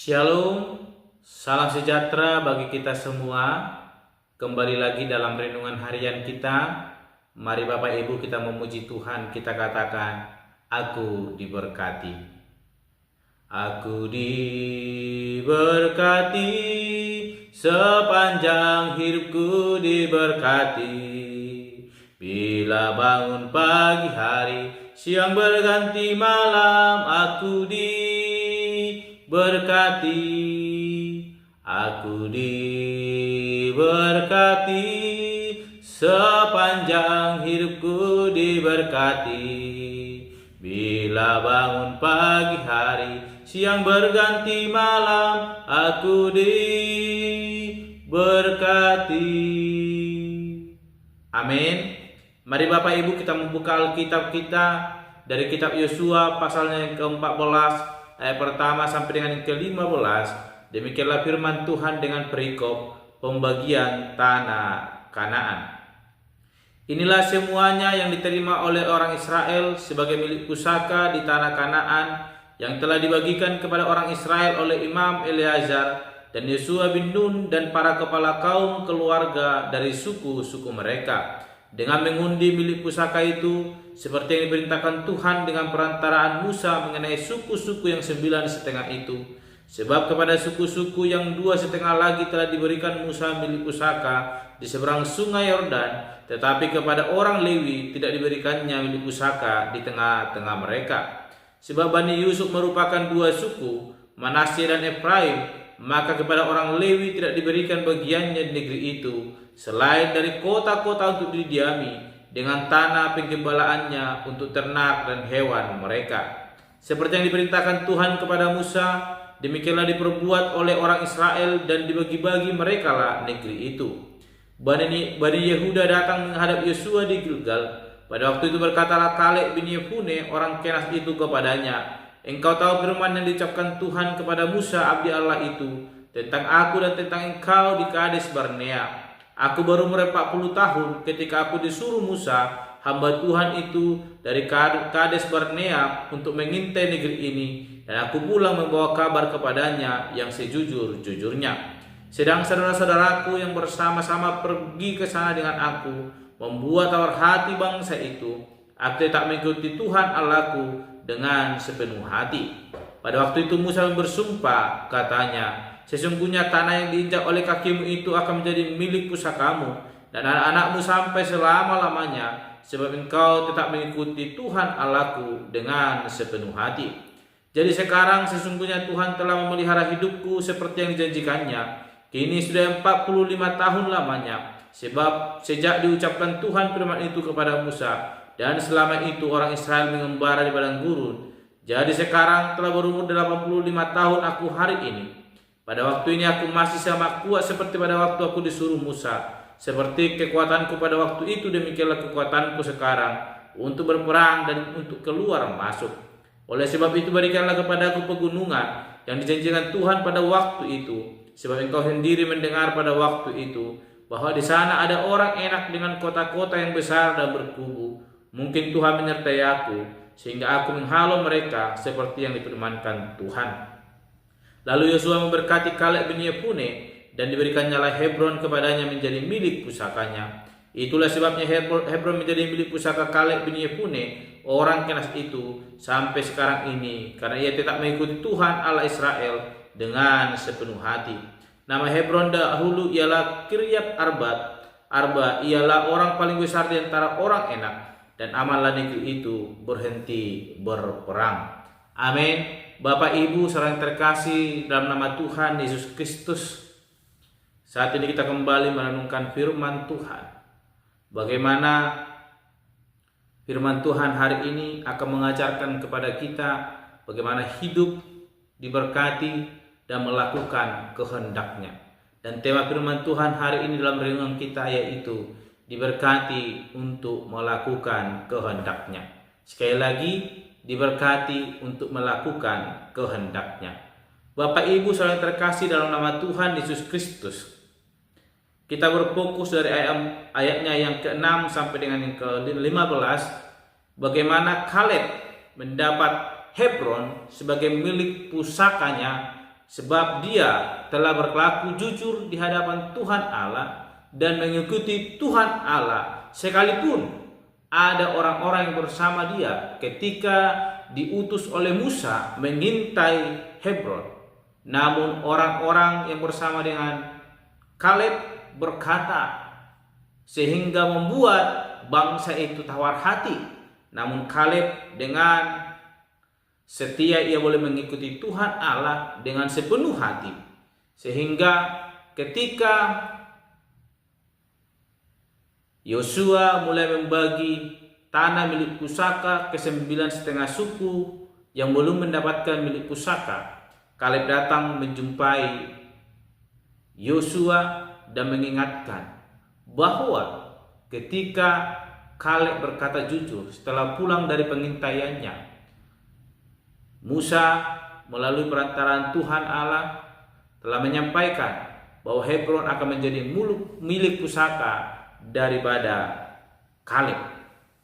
Shalom, salam sejahtera bagi kita semua. Kembali lagi dalam renungan harian kita. Mari Bapak Ibu kita memuji Tuhan, kita katakan, aku diberkati. Aku diberkati, sepanjang hidupku diberkati. Bila bangun pagi hari, siang berganti malam, aku diberkati, aku diberkati, sepanjang hidupku diberkati. Bila bangun pagi hari, siang berganti malam, aku diberkati. Amin. Mari Bapak Ibu kita membuka Alkitab kita dari kitab Yosua pasalnya yang ke-14 ayat pertama sampai dengan yang ke-15. Demikianlah firman Tuhan dengan perikop pembagian tanah Kanaan. Inilah semuanya yang diterima oleh orang Israel sebagai milik pusaka di tanah Kanaan yang telah dibagikan kepada orang Israel oleh Imam Eleazar dan Yosua bin Nun dan para kepala kaum keluarga dari suku-suku mereka, dengan mengundi milik pusaka itu seperti yang diperintahkan Tuhan dengan perantaraan Musa mengenai suku-suku yang 9,5 itu. Sebab kepada suku-suku yang 2,5 lagi telah diberikan Musa milik pusaka di seberang sungai Yordan, tetapi kepada orang Lewi tidak diberikannya milik pusaka di tengah-tengah mereka. Sebab Bani Yusuf merupakan 2 suku, Manasye dan Efraim, maka kepada orang Lewi tidak diberikan bagiannya di negeri itu, selain dari kota-kota untuk didiami, dengan tanah penggembalaannya untuk ternak dan hewan mereka. Seperti yang diperintahkan Tuhan kepada Musa, demikianlah diperbuat oleh orang Israel dan dibagi-bagi merekalah negeri itu. Bani Yehuda datang menghadap Yosua di Gilgal. Pada waktu itu berkatalah Kaleb bin Yefune orang Kenas itu kepadanya, engkau tahu firman yang diucapkan Tuhan kepada Musa abdi Allah itu tentang aku dan tentang engkau di Kades Barnea. Aku baru umur 40 tahun ketika aku disuruh Musa, hamba Tuhan itu, dari Kades Barnea untuk mengintai negeri ini, dan aku pulang membawa kabar kepadanya yang sejujur-jujurnya. Sedang saudara-saudaraku yang bersama-sama pergi ke sana dengan aku, membuat tawar hati bangsa itu, aku tak mengikuti Tuhan Allahku dengan sepenuh hati. Pada waktu itu Musa bersumpah, katanya, sesungguhnya tanah yang diinjak oleh kakimu itu akan menjadi milik pusakamu dan anak-anakmu sampai selama-lamanya, sebab engkau tetap mengikuti Tuhan Allahku dengan sepenuh hati. Jadi sekarang sesungguhnya Tuhan telah memelihara hidupku seperti yang dijanjikannya. Kini sudah 45 tahun lamanya, sebab sejak diucapkan Tuhan firman itu kepada Musa, dan selama itu orang Israel mengembara di padang gurun. Jadi sekarang telah berumur 85 tahun aku hari ini. Pada waktu ini aku masih sama kuat seperti pada waktu aku disuruh Musa. Seperti kekuatanku pada waktu itu, demikianlah kekuatanku sekarang untuk berperang dan untuk keluar masuk. Oleh sebab itu berikanlah kepadaku pegunungan yang dijanjikan Tuhan pada waktu itu. Sebab engkau sendiri mendengar pada waktu itu bahwa di sana ada orang enak dengan kota-kota yang besar dan berkubu. Mungkin Tuhan menyertai aku sehingga aku menghalau mereka seperti yang difirmankan Tuhan. Lalu Yosua memberkati Kaleb bin Yefune dan diberikannya lah Hebron kepadanya menjadi milik pusakanya. Itulah sebabnya Hebron menjadi milik pusaka Kaleb bin Yefune orang Kenas itu sampai sekarang ini, karena ia tetap mengikuti Tuhan Allah Israel dengan sepenuh hati. Nama Hebron dahulu ialah Kiryat Arba. Arba ialah orang paling besar di antara orang Enak, dan amanlah negeri itu berhenti berperang. Amin. Bapak Ibu saudara yang terkasih dalam nama Tuhan Yesus Kristus, saat ini kita kembali merenungkan firman Tuhan. Bagaimana firman Tuhan hari ini akan mengajarkan kepada kita bagaimana hidup diberkati dan melakukan kehendak-Nya. Dan tema firman Tuhan hari ini dalam renungan kita yaitu diberkati untuk melakukan kehendak-Nya. Sekali lagi, diberkati untuk melakukan kehendak-Nya. Bapak Ibu saudara yang terkasih dalam nama Tuhan Yesus Kristus, kita berfokus dari ayatnya yang ke-6 sampai dengan yang ke-15, bagaimana Kaleb mendapat Hebron sebagai milik pusakanya sebab dia telah berlaku jujur di hadapan Tuhan Allah dan mengikuti Tuhan Allah, sekalipun ada orang-orang yang bersama dia ketika diutus oleh Musa mengintai Hebron. Namun orang-orang yang bersama dengan Kaleb berkata, sehingga membuat bangsa itu tawar hati. Namun Kaleb dengan setia ia boleh mengikuti Tuhan Allah dengan sepenuh hati, sehingga ketika Yosua mulai membagi tanah milik pusaka ke 9,5 suku yang belum mendapatkan milik pusaka, Kaleb datang menjumpai Yosua dan mengingatkan bahwa ketika Kaleb berkata jujur setelah pulang dari pengintaiannya, Musa melalui perantaraan Tuhan Allah telah menyampaikan bahwa Hebron akan menjadi milik pusaka daripada Kaleb.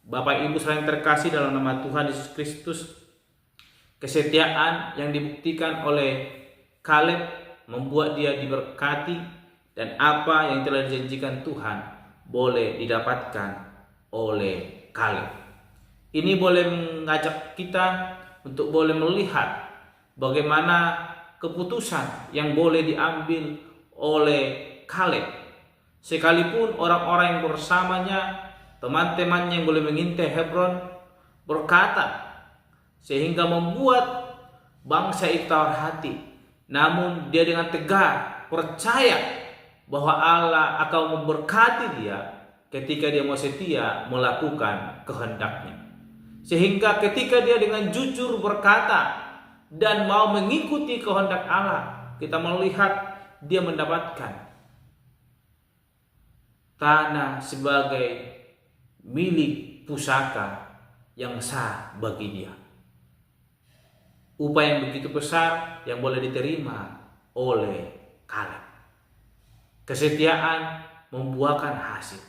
Bapak Ibu saudara yang terkasih dalam nama Tuhan Yesus Kristus, kesetiaan yang dibuktikan oleh Kaleb membuat dia diberkati, dan apa yang telah dijanjikan Tuhan boleh didapatkan oleh Kaleb. Ini boleh mengajak kita untuk boleh melihat bagaimana keputusan yang boleh diambil oleh Kaleb. Sekalipun orang-orang yang bersamanya, teman-temannya yang boleh mengintai Hebron berkata, sehingga membuat bangsa itu tawar hati. Namun dia dengan tegar percaya bahwa Allah akan memberkati dia ketika dia mau setia melakukan kehendaknya. Sehingga ketika dia dengan jujur berkata dan mau mengikuti kehendak Allah, kita melihat dia mendapatkan tanah sebagai milik pusaka yang sah bagi dia. Upah yang begitu besar yang boleh diterima oleh Kaleb. Kesetiaan membuahkan hasil.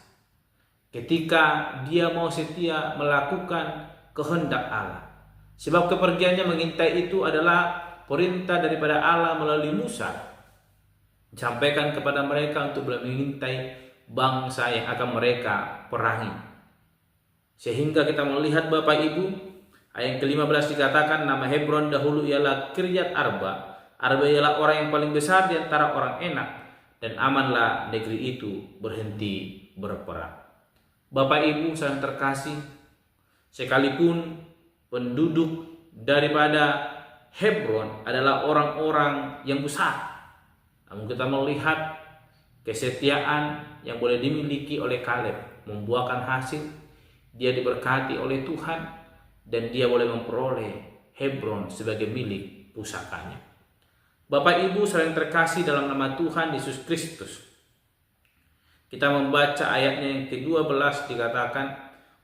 Ketika dia mau setia melakukan kehendak Allah. Sebab kepergiannya mengintai itu adalah perintah daripada Allah melalui Musa. Sampaikan kepada mereka untuk mengintai bangsa yang akan mereka perangi. Sehingga kita melihat Bapak Ibu, ayat ke-15 dikatakan nama Hebron dahulu ialah Kiryat Arba. Arba ialah orang yang paling besar di antara orang Enak, dan amanlah negeri itu berhenti berperang. Bapak Ibu saudara terkasih, sekalipun penduduk daripada Hebron adalah orang-orang yang besar, namun kita melihat kesetiaan yang boleh dimiliki oleh Kaleb membuahkan hasil. Dia diberkati oleh Tuhan dan dia boleh memperoleh Hebron sebagai milik pusakanya. Bapak Ibu saudara yang terkasih dalam nama Tuhan Yesus Kristus, kita membaca ayatnya yang ke-12 dikatakan,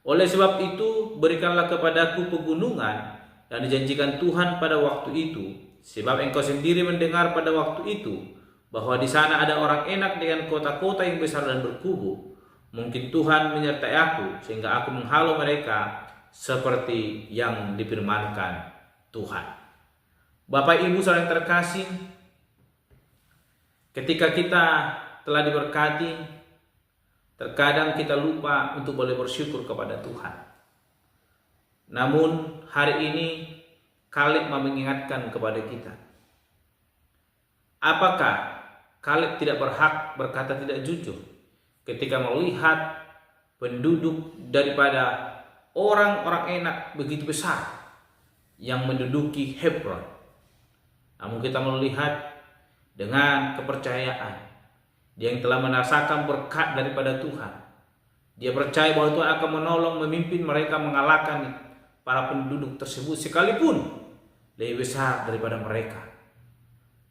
oleh sebab itu berikanlah kepadaku pegunungan yang dijanjikan Tuhan pada waktu itu, sebab engkau sendiri mendengar pada waktu itu bahwa di sana ada orang Enak dengan kota-kota yang besar dan berkubu. Mungkin Tuhan menyertai aku sehingga aku menghalau mereka seperti yang difirmankan Tuhan. Bapak Ibu saudara yang terkasih, ketika kita telah diberkati, terkadang kita lupa untuk boleh bersyukur kepada Tuhan. Namun hari ini Kaleb mau mengingatkan kepada kita, apakah Kaleb tidak berhak berkata tidak jujur ketika melihat penduduk daripada orang-orang Enak begitu besar yang menduduki Hebron? Namun kita melihat dengan kepercayaan dia yang telah merasakan berkat daripada Tuhan. Dia percaya bahwa Tuhan akan menolong, memimpin mereka mengalahkan para penduduk tersebut sekalipun lebih besar daripada mereka.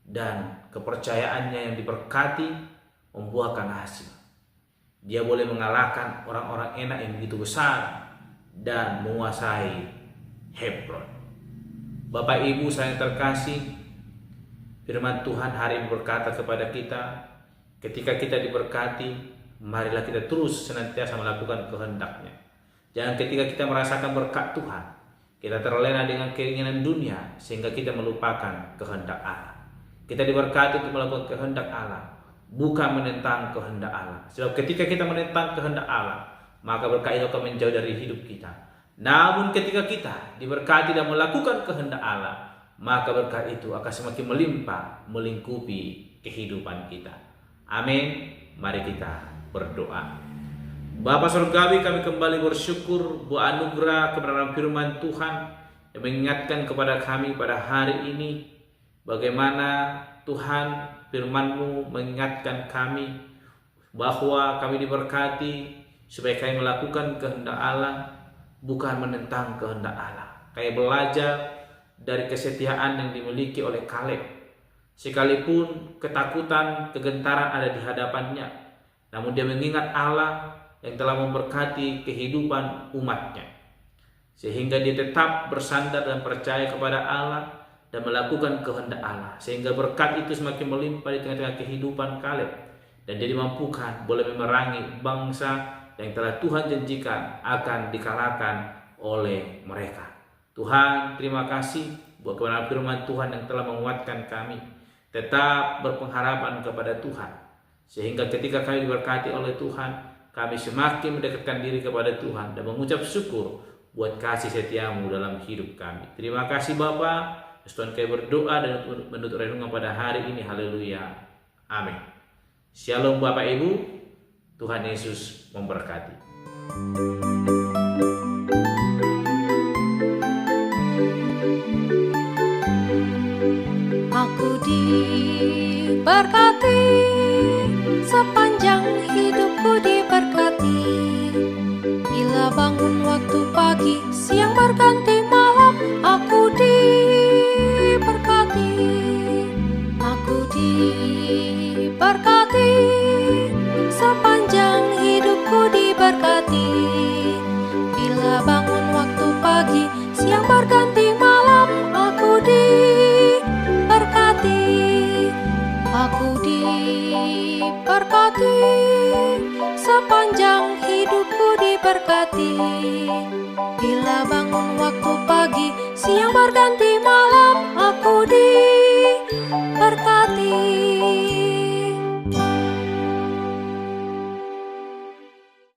Dan kepercayaannya yang diberkati membuahkan hasil. Dia boleh mengalahkan orang-orang Enak yang begitu besar dan menguasai Hebron. Bapak Ibu saya terkasih, firman Tuhan hari ini berkata kepada kita, ketika kita diberkati, marilah kita terus senantiasa melakukan kehendak-Nya. Jangan ketika kita merasakan berkat Tuhan, kita terlena dengan keinginan dunia sehingga kita melupakan kehendak Allah. Kita diberkati untuk melakukan kehendak Allah, bukan menentang kehendak Allah. Sebab ketika kita menentang kehendak Allah, maka berkat itu akan menjauh dari hidup kita. Namun ketika kita diberkati dan melakukan kehendak Allah, maka berkat itu akan semakin melimpah, melingkupi kehidupan kita. Amin. Mari kita berdoa. Bapa Surgawi, kami kembali bersyukur buat anugerah kebenaran firman Tuhan yang mengingatkan kepada kami pada hari ini bagaimana Tuhan firman-Mu mengingatkan kami bahwa kami diberkati supaya kami melakukan kehendak Allah, bukan menentang kehendak Allah. Kami belajar dari kesetiaan yang dimiliki oleh Kaleb. Sekalipun ketakutan, kegentaran ada di hadapannya, namun dia mengingat Allah yang telah memberkati kehidupan umatnya, sehingga dia tetap bersandar dan percaya kepada Allah dan melakukan kehendak Allah, sehingga berkat itu semakin melimpah di tengah-tengah kehidupan Kaleb, dan dia dimampukan boleh memerangi bangsa yang telah Tuhan janjikan akan dikalahkan oleh mereka. Tuhan, terima kasih buat kebenaran firman Tuhan yang telah menguatkan kami tetap berpengharapan kepada Tuhan, sehingga ketika kami diberkati oleh Tuhan, kami semakin mendekatkan diri kepada Tuhan dan mengucap syukur buat kasih setia-Mu dalam hidup kami. Terima kasih Bapa. Tuhan, kami berdoa dan menutup renungan pada hari ini. Haleluya. Amin. Shalom Bapak Ibu. Tuhan Yesus memberkati. Aku diberkati, sepanjang hidupku diberkati. Bila bangun waktu pagi, siang berganti malam, aku diberkati. Aku diberkati, sepanjang hidupku diberkati. Bila bangun waktu pagi, siang berganti malam, aku diberkati. Aku diberkati, sepanjang hidupku diberkati. Bila bangun waktu pagi, siang berganti